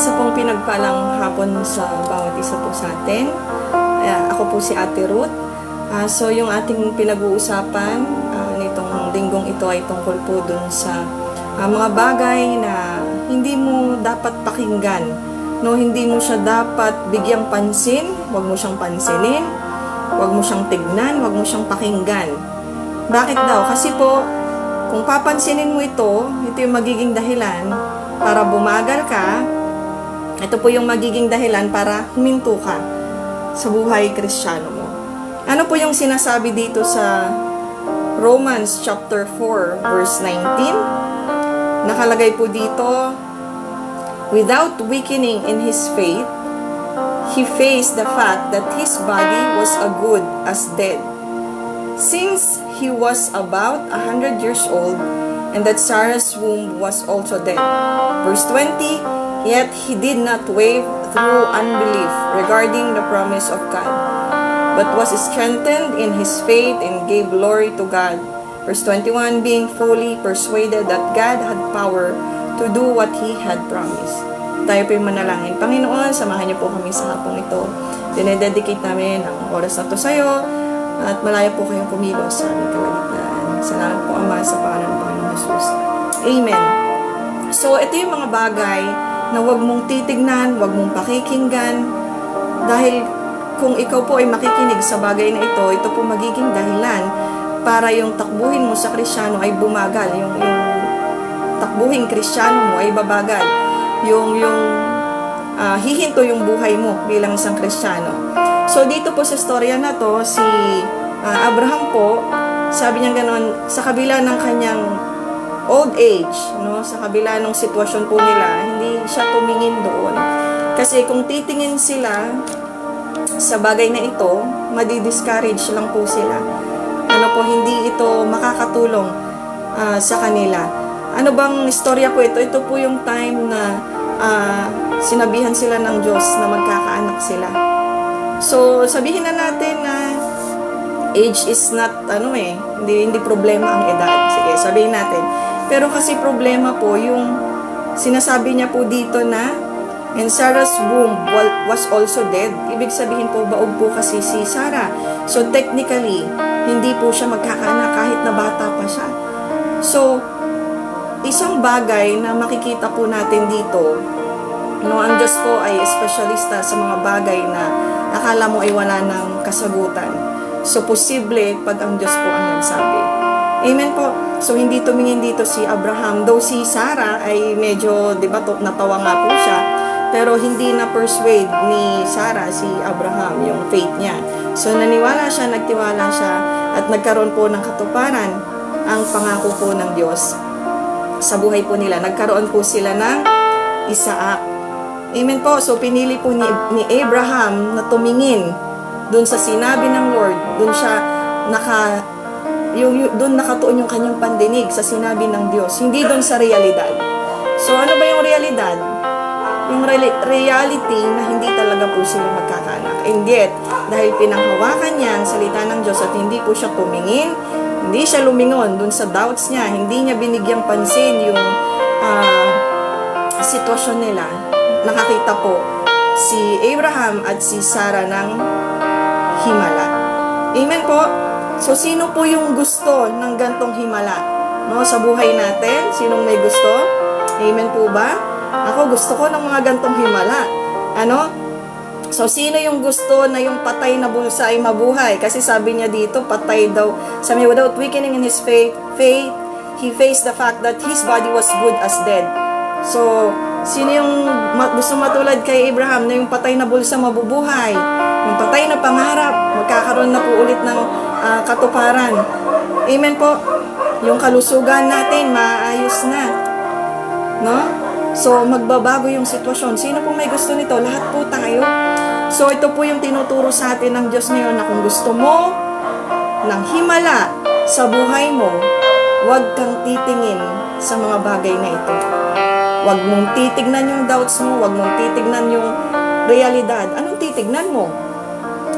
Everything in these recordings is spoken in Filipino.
Isa pong pinagpalang hapon sa bawat isa po sa atin. Ako po si Ate Ruth. So yung ating pinag-uusapan nitong linggong ito ay tungkol po dun sa mga bagay na hindi mo dapat pakinggan. No, hindi mo siya dapat bigyang pansin, huwag mo siyang pansinin, huwag mo siyang tignan, huwag mo siyang pakinggan. Bakit daw? Kasi po, kung papansinin mo ito yung magiging dahilan para bumagal ka. Ito po yung magiging dahilan para huminto ka sa buhay Kristiyano mo. Ano po yung sinasabi dito sa Romans chapter 4 verse 19? Nakalagay po dito, without weakening in his faith, he faced the fact that his body was as good as dead, since he was about 100 years old, and that Sarah's womb was also dead. Verse 20, yet he did not waver through unbelief regarding the promise of God, but was strengthened in his faith and gave glory to God. Verse 21, being fully persuaded that God had power to do what he had promised. Tayo po yung manalangin. Panginoon, samahan niyo po kami sa hapong ito. Dinededicate namin ang oras na ito sa iyo at malaya po kayong kumilos sa aming kalagitnaan. Salamat po, Ama, sa pangalan ng Panginoon Jesus. Amen. So, ito yung mga bagay na huwag mong titignan, huwag mong pakikinggan, dahil kung ikaw po ay makikinig sa bagay na ito po magiging dahilan para yung takbuhin mo sa Kristiyano ay bumagal, yung takbuhin Kristiyano mo ay babagal, yung hihinto yung buhay mo bilang isang Kristiyano. So dito po sa storya na to, si Abraham po, sabi niya gano'n, sa kabila ng kanyang old age, no, sa kabila ng sitwasyon po nila, hindi siya tumingin doon. Kasi kung titingin sila sa bagay na ito, madi-discourage lang po sila. Ano po, hindi ito makakatulong sa kanila. Ano bang istorya po ito? Ito po yung time na sinabihan sila ng Diyos na magkakaanak sila. So, sabihin na natin na age is not, hindi problema ang edad. Sige, sabihin natin. Pero kasi problema po, yung sinasabi niya po dito na, and Sarah's womb was also dead. Ibig sabihin po, baog po kasi si Sarah. So, technically, hindi po siya magkakaanak kahit na bata pa siya. So, isang bagay na makikita po natin dito, ang Diyos po ay espesyalista sa mga bagay na akala mo ay wala ng kasagutan. So, posible pag ang Diyos po ang nagsabi. Amen po. So, hindi tumingin dito si Abraham. Though si Sarah ay medyo, natawa nga po siya. Pero hindi na-persuade ni Sarah si Abraham, yung faith niya. So, naniwala siya, nagtiwala siya, at nagkaroon po ng katuparan ang pangako po ng Diyos sa buhay po nila. Nagkaroon po sila ng Isaac. Amen po. So, pinili po ni Abraham na tumingin dun sa sinabi ng Lord. Dun siya doon nakatuon yung kanyang pandinig sa sinabi ng Diyos. Hindi doon sa realidad. So, ano ba yung realidad? Yung reality na hindi talaga po sila magkakaanak. And yet, dahil pinanghawakan niya ang salita ng Diyos at hindi po siya tumingin, hindi siya lumingon dun sa doubts niya, hindi niya binigyang pansin yung sitwasyon nila, nakakita po si Abraham at si Sarah ng himala. Amen po. So, sino po yung gusto ng gantong himala? No, sa buhay natin, sinong may gusto? Amen po ba? Ako, gusto ko ng mga gantong himala. So, sino yung gusto na yung patay na bulsa ay mabuhay? Kasi sabi niya dito, patay daw. Sabi niya, without weakening in his faith, he faced the fact that his body was good as dead. So, sino yung gusto matulad kay Abraham na yung patay na bulsa mabubuhay? Yung patay na pangarap, magkakaroon na po ulit ng katuparan. Amen po. Yung kalusugan natin, maayos na. No? So, magbabago yung sitwasyon. Sino po may gusto nito? Lahat po tayo. So, ito po yung tinuturo sa atin ng Diyos ngayon na kung gusto mo ng himala sa buhay mo, huwag kang titingin sa mga bagay na ito. Huwag mong titignan yung doubts mo, huwag mong titignan yung realidad. Anong titignan mo?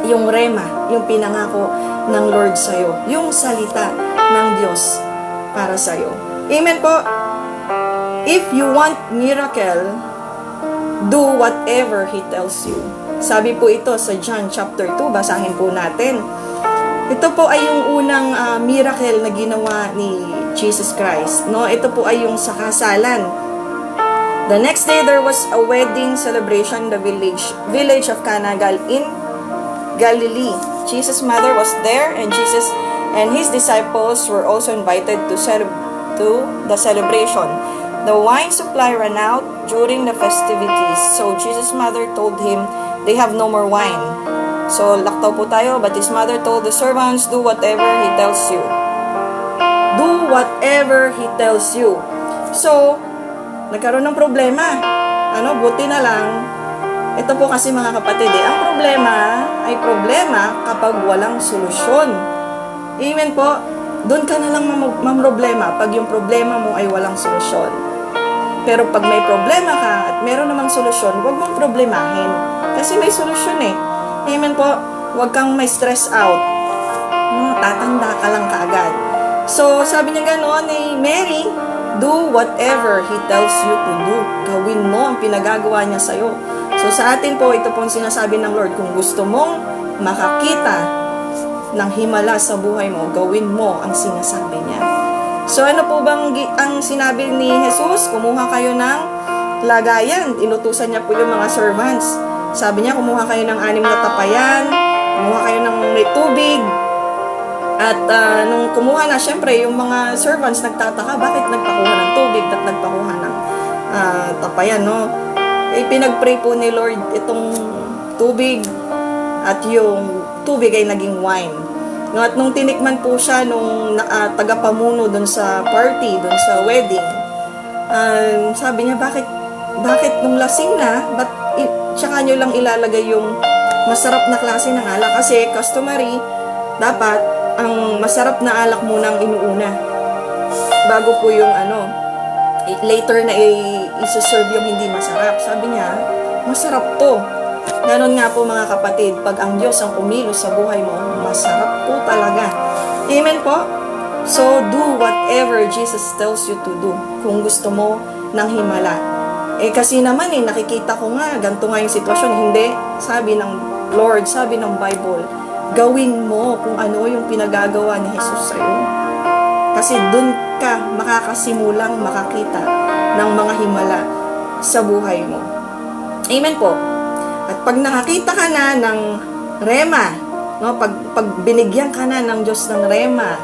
Yung rema, yung pinangako ng Lord sa'yo. Yung salita ng Diyos para sa'yo. Amen po. If you want miracle, Do whatever He tells you. Sabi po ito sa John chapter 2, basahin po natin. Ito po ay yung unang miracle na ginawa ni Jesus Christ. No? Ito po ay yung sa kasalan. The next day, there was a wedding celebration in the village of Cana in Galilee. Jesus' mother was there, and Jesus and His disciples were also invited to the celebration. The wine supply ran out during the festivities, so Jesus' mother told Him, they have no more wine. So, laktaw po tayo, but His mother told the servants, do whatever He tells you. Do whatever He tells you. So, nagkaroon ng problema. Buti na lang. Ito po kasi mga kapatid, ang problema ay problema kapag walang solusyon. Amen po. Doon ka na lang mamroblema pag yung problema mo ay walang solusyon. Pero pag may problema ka at meron namang solusyon, huwag mong problemahin. Kasi may solusyon eh. Amen po. Huwag kang may stress out. Tatanda ka lang kaagad. So, sabi niya gano'n ni Mary, do whatever He tells you to do. Gawin mo ang pinagagawa niya sa'yo. So, sa atin po, ito pong sinasabi ng Lord, kung gusto mong makakita ng himala sa buhay mo, gawin mo ang sinasabi niya. So, ano po bang ang sinabi ni Jesus? Kumuha kayo ng lagayan. Inutusan niya po yung mga servants. Sabi niya, kumuha kayo ng 6 na tapayan, kumuha kayo ng may tubig. At nung kumuha na, syempre, yung mga servants nagtataka, bakit nagpakuha ng tubig at nagpakuha ng tapayan, no? Pinag-pray po ni Lord itong tubig at yung tubig ay naging wine. No, at nung tinikman po siya nung tagapamuno dun sa party, dun sa wedding, sabi niya, bakit nung lasing na, tsaka nyo lang ilalagay yung masarap na klase ng alak? Kasi customary, dapat ang masarap na alak munang inuuna bago po yung later na i-serve yung hindi masarap. Sabi niya, masarap to. Ganon nga po mga kapatid, pag ang Diyos ang kumilos sa buhay mo, masarap po talaga. Amen po? So, do whatever Jesus tells you to do. Kung gusto mo ng himala. Kasi naman nakikita ko nga, ganito nga yung sitwasyon. Hindi, sabi ng Lord, sabi ng Bible, gawin mo kung ano yung pinagagawa ni Jesus sa'yo. Kasi dun ka makakasimulang makakita ng mga himala sa buhay mo. Amen po. At pag nakakita ka na ng rema, no, pag binigyan ka na ng Diyos ng rema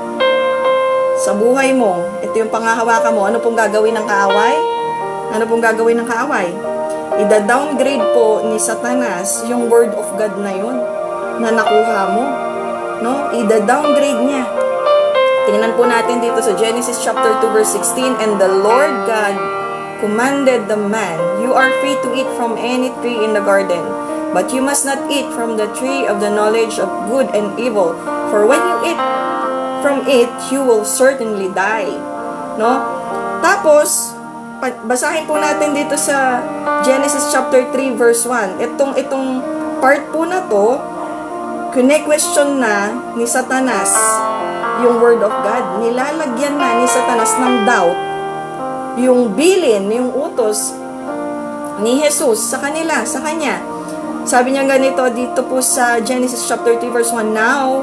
sa buhay mo, ito yung panghahawakan mo, ano pong gagawin ng kaaway? Ano pong gagawin ng kaaway? Ida-downgrade po ni Satanas yung word of God na yun na nakuha mo. No? Ida-downgrade niya. Tingnan po natin dito sa Genesis chapter 2 verse 16, and the Lord God commanded the man, you are free to eat from any tree in the garden, but you must not eat from the tree of the knowledge of good and evil, for when you eat from it, you will certainly die. No? Tapos, basahin po natin dito sa Genesis chapter 3 verse 1. Itong part po na to, kine-question na ni Satanas yung word of God. Nilalagyan na ni Satanas ng doubt yung bilin, yung utos ni Jesus sa kanila, sa kanya. Sabi niya ganito dito po sa Genesis chapter 3 verse 1, now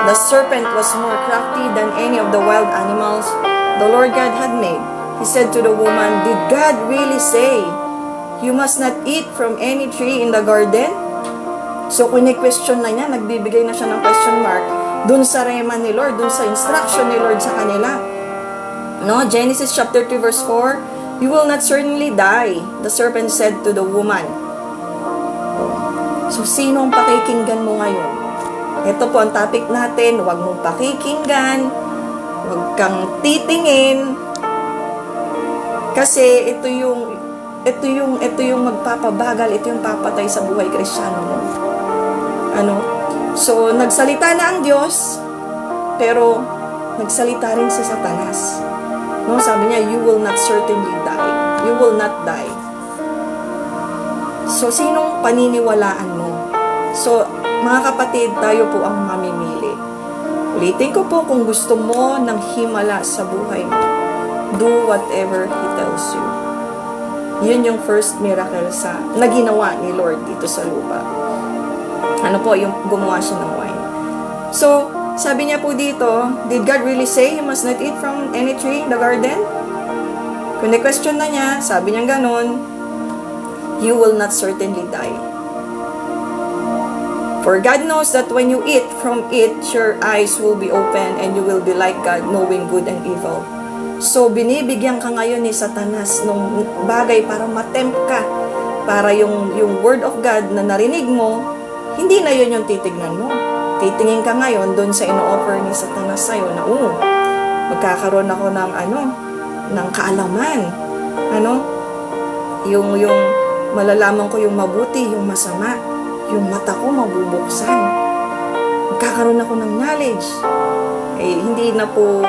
the serpent was more crafty than any of the wild animals the Lord God had made. He said to the woman, did God really say, you must not eat from any tree in the garden? So, kune-question na niya, nagbibigay na siya ng question mark dun sa rema ni Lord, dun sa instruction ni Lord sa kanila. No, Genesis chapter 2 verse 4, you will not certainly die, the serpent said to the woman. So, sino ang pakikinggan mo ngayon? Ito po ang topic natin, huwag mong pakikinggan, huwag kang titingin, kasi ito yung magpapabagal, ito yung papatay sa buhay Kristiyano mo. So, nagsalita na ang Diyos, pero nagsalita rin si Satanas. No, sabi niya, you will not certainly die. You will not die. So, sinong paniniwalaan mo? So, mga kapatid, tayo po ang mamimili. Ulitin ko po, kung gusto mo ng himala sa buhay mo, do whatever He tells you. Yun yung first miracle na ginawa ni Lord dito sa lupa. Ano po, yung gumawa siya ng wine. So, sabi niya po dito, did God really say you must not eat from any tree in the garden? Kung question na niya, sabi niya ganon, you will not certainly die. For God knows that when you eat from it, your eyes will be open and you will be like God, knowing good and evil. So, binibigyan ka ngayon ni Satanas nung bagay para matempt ka. Para yung word of God na narinig mo, hindi na yun yung titignan mo. Titingin ka ngayon doon sa ino-offer ni Satanas sa'yo na, magkakaroon ako ng kaalaman. Yung malalaman ko yung mabuti, yung masama. Yung mata ko mabubuksan. Magkakaroon ako ng knowledge. Hindi na po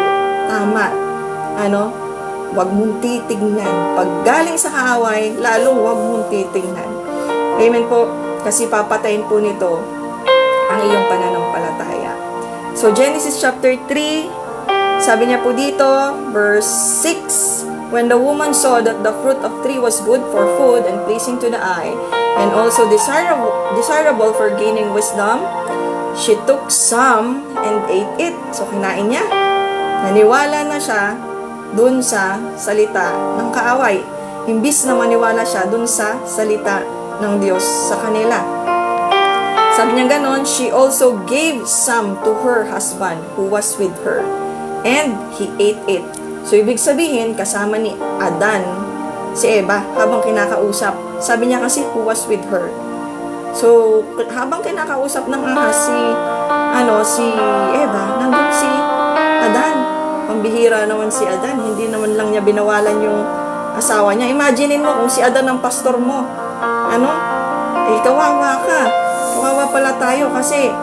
tama. Wag mong titignan. Pag galing sa kaaway, lalong wag mong titignan. Amen po. Kasi papatayin po nito ang iyong pananampalataya. So, Genesis chapter 3, sabi niya po dito, verse 6, when the woman saw that the fruit of tree was good for food and pleasing to the eye, and also desirable for gaining wisdom, she took some and ate it. So, kinain niya. Naniwala na siya dun sa salita ng kaaway. Imbis na maniwala siya dun sa salita ng Diyos sa kanila. Sabi niya ganon, she also gave some to her husband who was with her, and he ate it. So, ibig sabihin, kasama ni Adan, si Eva, habang kinakausap. Sabi niya kasi, who was with her. So, habang kinakausap ng ahas si Eva, nandun si Adan. Pambihira naman si Adan. Hindi naman lang niya binawalan yung asawa niya. Imaginin mo kung si Adan ang pastor mo. Kawawa ka. Kawawa pala tayo kasi,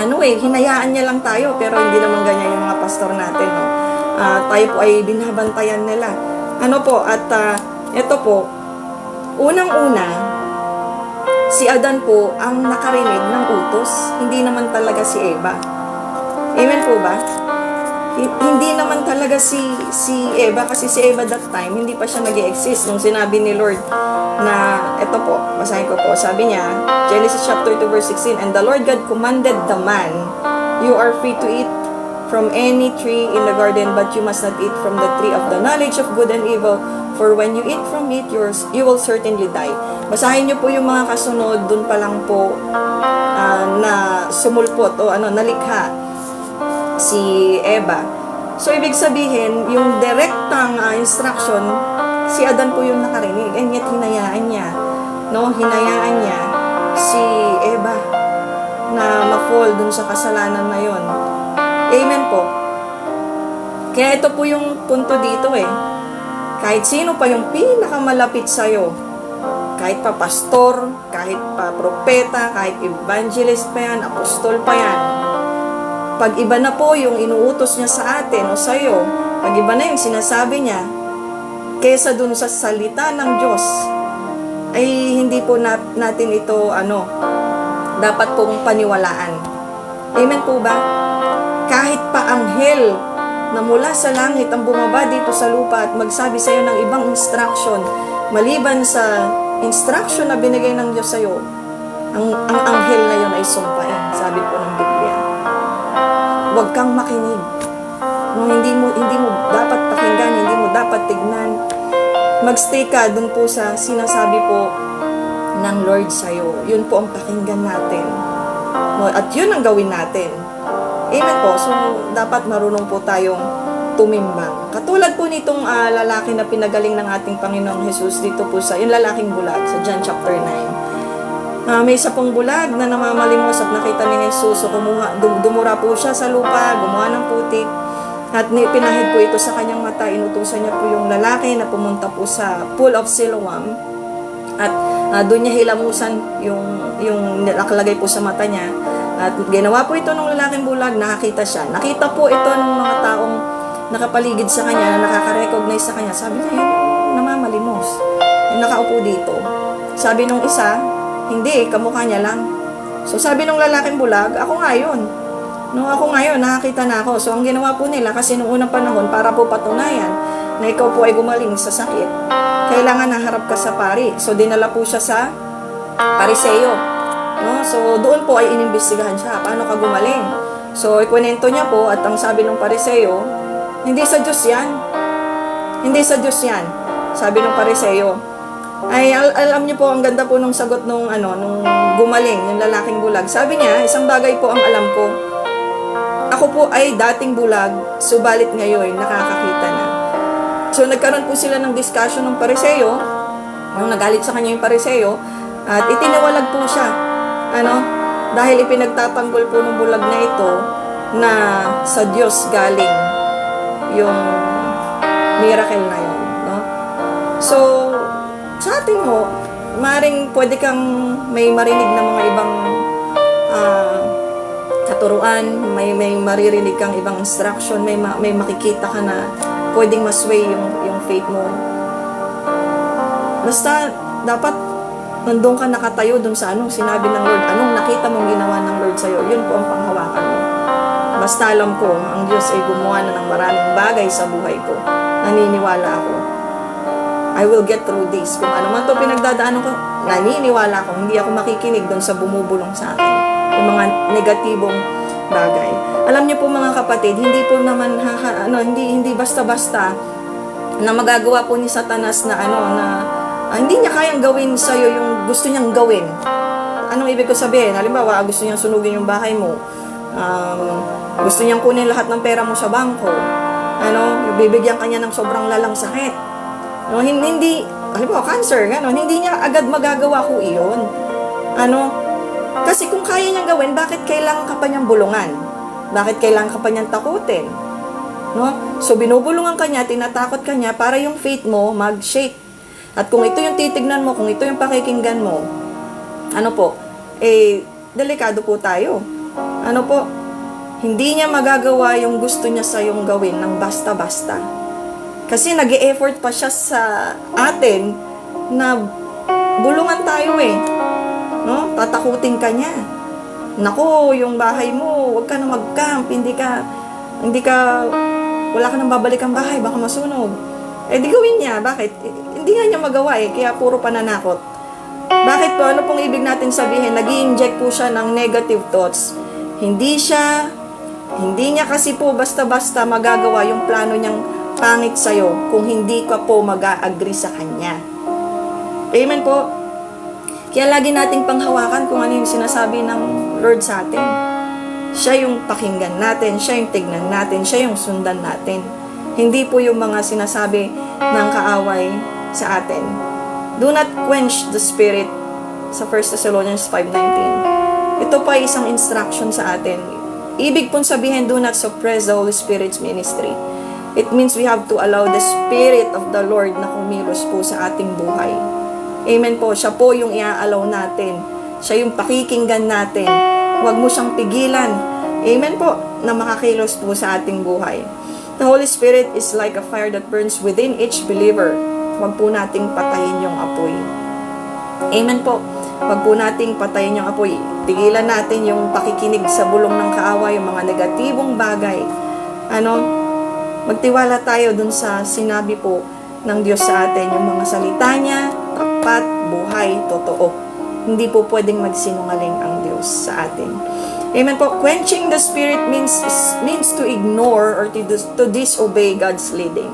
hinayaan niya lang tayo. Pero hindi naman ganyan yung mga pastor natin, no? Tayo po ay binabantayan nila. Ito po, unang-una, si Adan po ang nakarinig ng utos, hindi naman talaga si Eva. Amen po ba? Hindi naman talaga si Eva, kasi si Eva that time, hindi pa siya nag-i-exist nung sinabi ni Lord na, ito po, basahin ko po, sabi niya, Genesis chapter 2 verse 16, and the Lord God commanded the man, you are free to eat from any tree in the garden, but you must not eat from the tree of the knowledge of good and evil, for when you eat from it, you will certainly die. Basahin niyo po yung mga kasunod, dun pa lang po na sumulpot o nalikha si Eva. So, ibig sabihin, yung direktang instruction, si Adan po yung nakarinig, and yet hinayaan niya. Hinayaan niya si Eva na ma-fall dun sa kasalanan na yon. Amen po. Kaya ito po yung punto dito Kahit sino pa yung pinakamalapit sa'yo, kahit pa pastor, kahit pa propeta, kahit evangelist pa yan, apostol pa yan, pag iba na po yung inuutos niya sa atin o sa'yo, pag iba na yung sinasabi niya, kesa dun sa salita ng Diyos, ay hindi po natin ito, dapat pong paniwalaan. Amen po ba? Kahit pa anghel na mula sa langit ang bumaba dito sa lupa at magsabi sa iyo ng ibang instruction, maliban sa instruction na binigay ng Diyos sa iyo, ang anghel na yun ay sumpain, sabi po ng Biblia. Huwag kang makinig. Hindi mo dapat pakinggan, hindi mo dapat tignan. Magstay ka dun po sa sinasabi po ng Lord sa iyo. Yun po ang pakinggan natin. At yun ang gawin natin. Amen po. So, dapat marunong po tayong tumimbang. Katulad po nitong lalaki na pinagaling ng ating Panginoong Jesus dito po yung lalaking bulag sa John chapter 9. May isa pong bulag na namamalimos at nakita ni Jesus. So, dumura po siya sa lupa, gumawa ng putik, at pinahid po ito sa kanyang mata. Inutusan niya po yung lalaki na pumunta po sa pool of Siloam. At doon niya hilamusan yung nakalagay po sa mata niya. At ginawa po ito ng lalaking bulag, nakakita siya. Nakita po ito ng mga taong nakapaligid sa kanya, na nakaka-recognize sa kanya. Sabi niya, yun, namamalimos. Yung nakaupo dito. Sabi nung isa, hindi, kamukha niya lang. So sabi nung lalaking bulag, ako nga yun. Ako nga yun, nakakita na ako. So ang ginawa po nila, kasi noong unang panahon, para po patunayan na ikaw po ay gumaling sa sakit, kailangan naharap ka sa pari. So, dinala po siya sa Pariseo. No? So, doon po ay inimbestigahan siya. Paano ka gumaling? So, ikwento niya po at ang sabi ng Pariseo, hindi sa Diyos yan. Hindi sa Diyos yan. Sabi ng Pariseo. Ay, alam niyo po, ang ganda po nung sagot nung gumaling, yung lalaking bulag. Sabi niya, isang bagay po ang alam ko. Ako po ay dating bulag, subalit ngayon nakakakita na. So, nagkaroon po sila ng discussion ng Pariseo, nung nagalit sa kanya yung Pariseo, at itinawalag po siya. Dahil ipinagtatanggol po ng bulag na ito na sa Diyos galing yung miracle na yun. No? So, sa atin ho, maring pwede kang may marinig na mga ibang katuruan, may maririnig kang ibang instruction, may makikita ka na pwedeng masway yung faith mo. Basta, dapat nandun ka nakatayo dun sa anong sinabi ng Lord, anong nakita mong ginawa ng Lord sa'yo, yun po ang panghawakan mo. Basta alam ko, ang Diyos ay gumawa na ng maraming bagay sa buhay ko. Naniniwala ako. I will get through this. Kung ano man to pinagdadaanan ko, naniniwala ako, hindi ako makikinig dun sa bumubulong sa akin. Yung mga negatibong bagay. Alam niyo po mga kapatid, hindi po naman hindi basta-basta na magagawa po ni Satanas na hindi niya kayang gawin sa iyo yung gusto niyang gawin. Anong ibig ko sabihin? Halimbawa, gusto niyang sunugin yung bahay mo. Gusto niyang kunin lahat ng pera mo sa bangko. Bibigyan ka niya ng sobrang lalang sakit. Hindi, halimbawa, cancer, hindi niya agad magagawa ko iyon. Kasi kung kaya niyang gawin, bakit kailangan ka pa niyang bulungan? Bakit kailangan ka pa niyang takutin? No? So, binubulungan ka niya, tinatakot ka niya para yung faith mo mag-shake. At kung ito yung titignan mo, kung ito yung pakikinggan mo, delikado po tayo. Hindi niya magagawa yung gusto niya sa yung gawin ng basta-basta. Kasi nag-e-effort pa siya sa atin na bulungan tayo no? Tatakutin ka niya. Naku, yung bahay mo, huwag ka na mag-camp, wala ka nang babalik ang bahay, baka masunog. Di gawin niya. Bakit? Hindi nga niya magawa kaya puro pananakot. Bakit po? Ano pong ibig natin sabihin? Nag-i-inject po siya ng negative thoughts. Hindi niya kasi po basta-basta magagawa yung plano niyang pangit sa'yo kung hindi ka po mag-a-agree sa kanya. Amen po. Kaya lagi nating panghawakan kung ano yung sinasabi ng Lord sa atin. Siya yung pakinggan natin, siya yung tignan natin, siya yung sundan natin. Hindi po yung mga sinasabi ng kaaway sa atin. Do not quench the spirit sa 1 Thessalonians 5:19. Ito pa isang instruction sa atin. Ibig pong sabihin, do not suppress the Holy Spirit's ministry. It means we have to allow the Spirit of the Lord na kumilos po sa ating buhay. Amen po. Siya po yung i-allow natin. Siya yung pakikinggan natin. Huwag mo siyang pigilan. Amen po. Na makakilos po sa ating buhay. The Holy Spirit is like a fire that burns within each believer. Huwag po nating patayin yung apoy. Amen po. Huwag po nating patayin yung apoy. Tigilan natin yung pakikinig sa bulong ng kaaway, yung mga negatibong bagay. Magtiwala tayo dun sa sinabi po ng Diyos sa atin, yung mga salita niya, tapat, buhay, totoo. Hindi po pwedeng magsinungaling ang Diyos sa atin. Amen po. Quenching the spirit means to ignore or to disobey God's leading.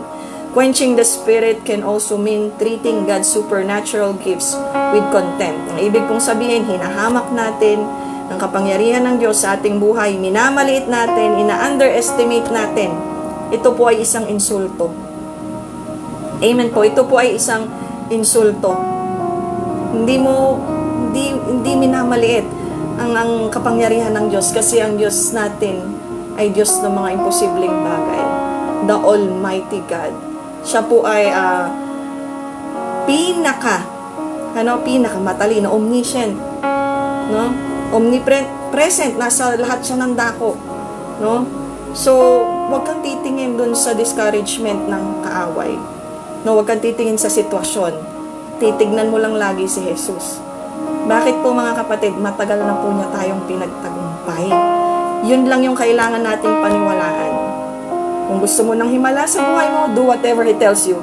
Quenching the spirit can also mean treating God's supernatural gifts with contempt. Ang ibig kong sabihin, hinahamak natin ang kapangyarihan ng Diyos sa ating buhay, minamaliit natin, ina-underestimate natin. Ito po ay isang insulto. Amen po. Ito po ay isang insulto. Hindi minamaliit ang kapangyarihan ng Diyos kasi ang Diyos natin ay Diyos ng mga imposibleng bagay. The Almighty God. Siya po ay pinakamatalino, omniscient, no? Omnipresent, nasa lahat siya ng dako, no? So, huwag kang titingin dun sa discouragement ng kaaway. No, huwag kang titingin sa sitwasyon. Titignan mo lang lagi si Jesus. Bakit po mga kapatid, matagal na po niya tayong pinagtagumpay. Yun lang yung kailangan nating paniwalaan. Kung gusto mo ng himala sa buhay mo, do whatever He tells you.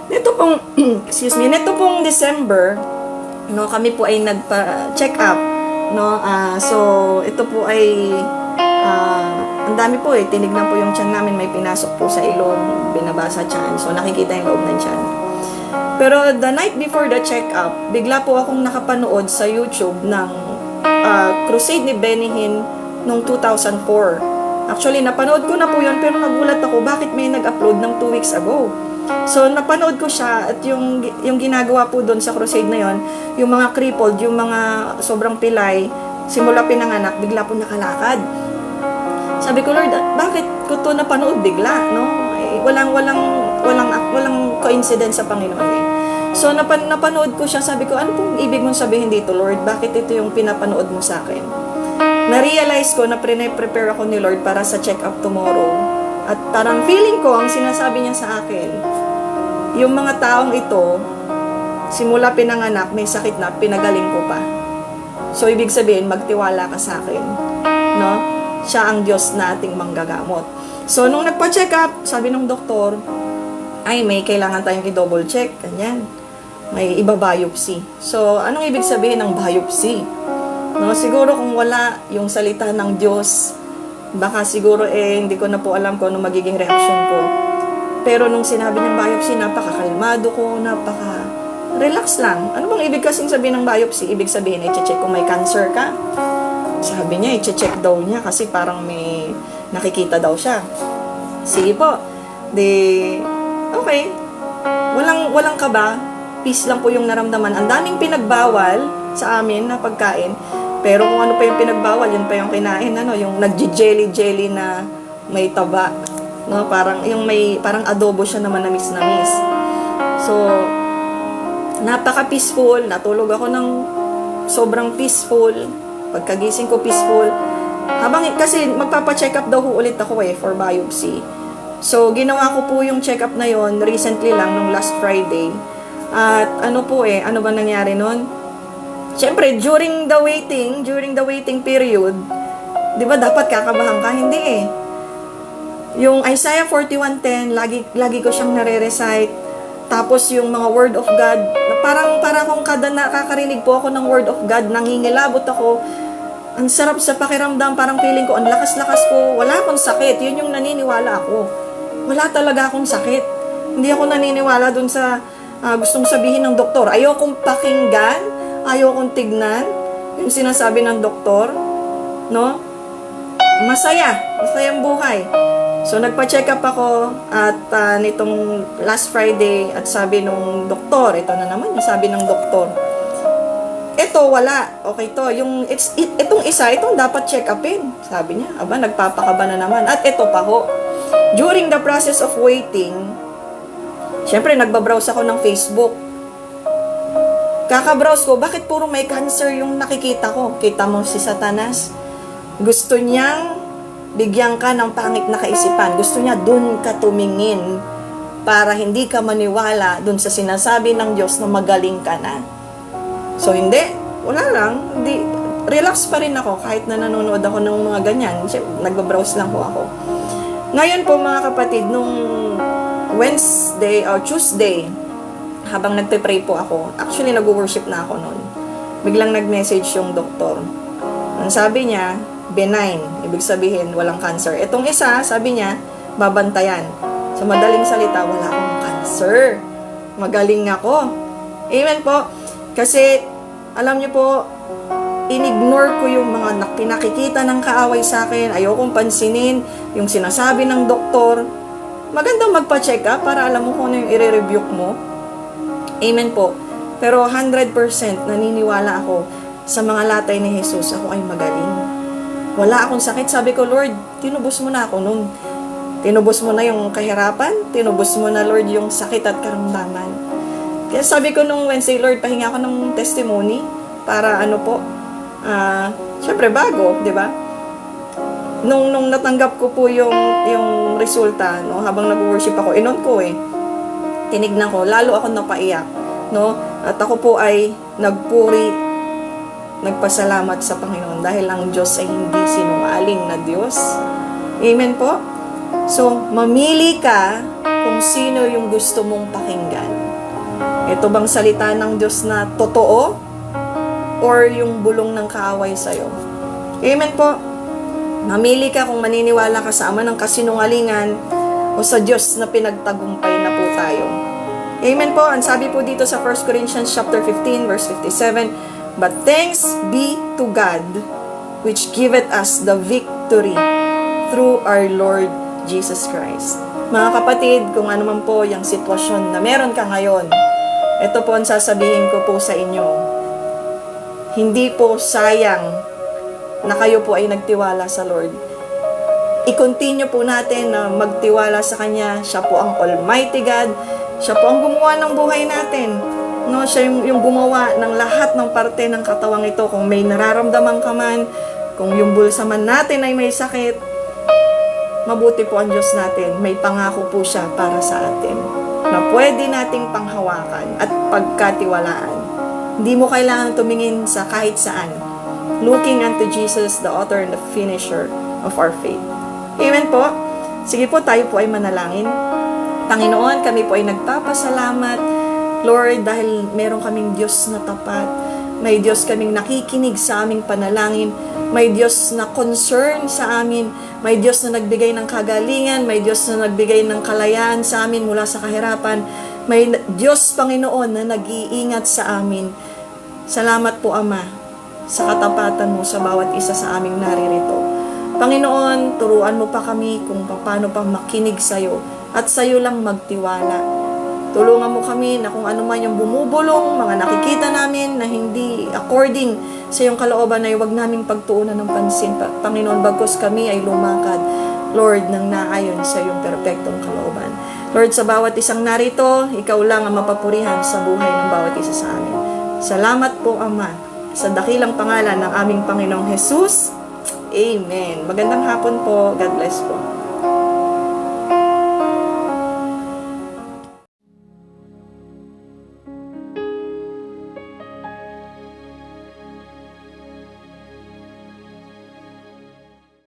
Nito pong, excuse me, nito pong December, no, kami po ay nagpa-check up, no, so, ito po ay, ang dami po tinignan po yung tiyan namin, may pinasok po sa ilong, binabasa tiyan, so nakikita yung loob ng tiyan. Pero the night before the check-up, bigla po akong nakapanood sa YouTube ng crusade ni Benny Hinn noong 2004. Actually, napanood ko na po yun, pero nagulat ako, bakit may nag-upload ng 2 weeks ago? So, napanood ko siya at yung ginagawa po doon sa crusade na yon, yung mga crippled, yung mga sobrang pilay, simula pinanganak, bigla po nakalakad. Sabi ko, Lord, bakit ko to napanood bigla, no? Walang coincidence sa Panginoon eh. So, napanood ko siya, sabi ko, ano pong ibig mong sabihin dito, Lord? Bakit ito yung pinapanood mo sa akin? Na-realize ko na prepare ako ni Lord para sa check-up tomorrow. At parang feeling ko, ang sinasabi niya sa akin, yung mga taong ito, simula pinanganak, may sakit na, pinagaling ko pa. So, ibig sabihin, magtiwala ka sa akin. No? Siya ang Diyos na ating manggagamot. So, nung nagpa-check up, sabi ng doktor, ay, may kailangan tayong i-double check. Ganyan. May iba-biopsy. So, anong ibig sabihin ng biopsy? No, siguro kung wala yung salita ng Diyos, baka siguro hindi ko na po alam kung ano magiging reaction ko. Pero nung sinabi niyang biopsy, napakakalmado ko, relax lang. Ano bang ibig kasing sabihin ng biopsy? Ibig sabihin, i-check kung may cancer ka. Sabi niya, i-check daw niya kasi parang may nakikita daw siya. Sige po. Okay. Walang kaba. Peace lang po yung naramdaman. Ang daming pinagbawal sa amin na pagkain. Pero kung ano pa yung pinagbawal, yun pa yung kinain, yung nagji-jelly na may taba. No? Parang adobo siya na manamis-namis. So, napaka-peaceful. Natulog ako ng sobrang peaceful. Pagkagising ko, peaceful. Kasi magpapa-check up daw ulit ako for biopsy. So, ginawa ko po yung check up na yon recently lang, nung last Friday. At ano ba nangyari nun? Siyempre, during the waiting period, di ba dapat kakabahan ka? Hindi eh. Yung Isaiah 41:10, lagi ko siyang nare-recite. Tapos yung mga word of God, parang kung kada nakakarinig po ako ng word of God, nangingilabot ako. Ang sarap sa pakiramdam, parang feeling ko, ang lakas-lakas ko, wala akong sakit. Yun yung naniniwala ako. Wala talaga akong sakit. Hindi ako naniniwala dun sa gustong sabihin ng doktor. Ayokong pakinggan, ayokong tignan yung sinasabi ng doktor, no? Masayang buhay. So, nagpa-check up ako at nitong last Friday at sabi nung doktor, ito na naman yung sabi ng doktor, ito, wala. Okay to. Itong dapat check upin. Sabi niya, nagpapakaba na naman. At ito pa ho. During the process of waiting, syempre, nagbabrowse ako ng Facebook. Kakabrowse ko, bakit puro may cancer yung nakikita ko? Kita mo si Satanas? Gusto niyang bigyan ka ng pangit na kaisipan. Gusto niya dun ka tumingin para hindi ka maniwala dun sa sinasabi ng Diyos na magaling ka na. So, hindi. Wala lang. Relax pa rin ako kahit na nanonood ako ng mga ganyan. Nagbabrowse lang po ako. Ngayon po, mga kapatid, nung Wednesday or Tuesday, habang nagpe-pray po ako, actually nag-worship na ako noon. Biglang nag-message yung doktor. Ang sabi niya, benign. Ibig sabihin, walang cancer. Itong isa, sabi niya, babantayan. Sa madaling salita, wala akong cancer. Magaling ako. Amen po. Kasi, alam niyo po, in-ignore ko yung mga pinakikita ng kaaway sa akin. Ayokong pansinin yung sinasabi ng doktor. Magandang magpa-check up para alam mo kung ano yung i-rebuke mo. Amen po. Pero 100% naniniwala ako sa mga latay ni Jesus. Ako ay magaling. Wala akong sakit. Sabi ko, Lord, tinubos mo na ako nun. Tinubos mo na yung kahirapan. Tinubos mo na, Lord, yung sakit at karamdaman. Kaya sabi ko nung Wednesday, Lord, pahinga ako ng testimony para syempre bago, di ba? Nung natanggap ko po yung resulta, no, habang nag-worship ako, inon ko tinignan ko, lalo ako napaiyak, no? At ako po ay nagpuri, nagpasalamat sa Panginoon dahil ang Diyos ay hindi sinungaling na Diyos. Amen po. So, mamili ka kung sino yung gusto mong pakinggan. Ito bang salita ng Diyos na totoo or yung bulong ng kaaway sa'yo? Amen po. Mamili ka kung maniniwala ka sa ama ng kasinungalingan o sa Diyos na pinagtagumpay na po tayo. Amen po. Ang sabi po dito sa 1 Corinthians chapter 15 verse 57, "But thanks be to God, which giveth us the victory through our Lord Jesus Christ." Mga kapatid, kung ano man po yung sitwasyon na meron ka ngayon, ito po ang sasabihin ko po sa inyo. Hindi po sayang na kayo po ay nagtiwala sa Lord. I-continue po natin na magtiwala sa Kanya. Siya po ang Almighty God. Siya po ang gumawa ng buhay natin. No, siya yung gumawa ng lahat ng parte ng katawang ito. Kung may nararamdaman ka man, kung yung bulsa man natin ay may sakit, mabuti po ang Diyos natin. May pangako po siya para sa atin na pwede nating panghawakan at pagkatiwalaan. Hindi mo kailangan tumingin sa kahit saan. Looking unto Jesus, the author and the finisher of our faith. Amen po. Sige po, tayo po ay manalangin. Panginoon, kami po ay nagpapasalamat, Lord, dahil meron kaming Diyos na tapat. May Diyos kaming nakikinig sa aming panalangin. May Diyos na concern sa amin. May Diyos na nagbigay ng kagalingan. May Diyos na nagbigay ng kalayaan sa amin mula sa kahirapan. May Diyos, Panginoon, na nag-iingat sa amin. Salamat po, Ama, sa katapatan mo sa bawat isa sa aming naririto. Panginoon, turuan mo pa kami kung paano pa makinig sa'yo at sa'yo lang magtiwala. Tulungan mo kami na kung ano man yung bumubulong, mga nakikita namin na hindi according sa iyong kalooban ay huwag naming pagtuunan ng pansin. Panginoon, bagkus kami ay lumakad, Lord, nang naayon sa iyong perpektong kalooban. Lord, sa bawat isang narito, ikaw lang ang mapapurihan sa buhay ng bawat isa sa amin. Salamat po, Ama, sa dakilang pangalan ng aming Panginoong Jesus. Amen. Magandang hapon po. God bless po.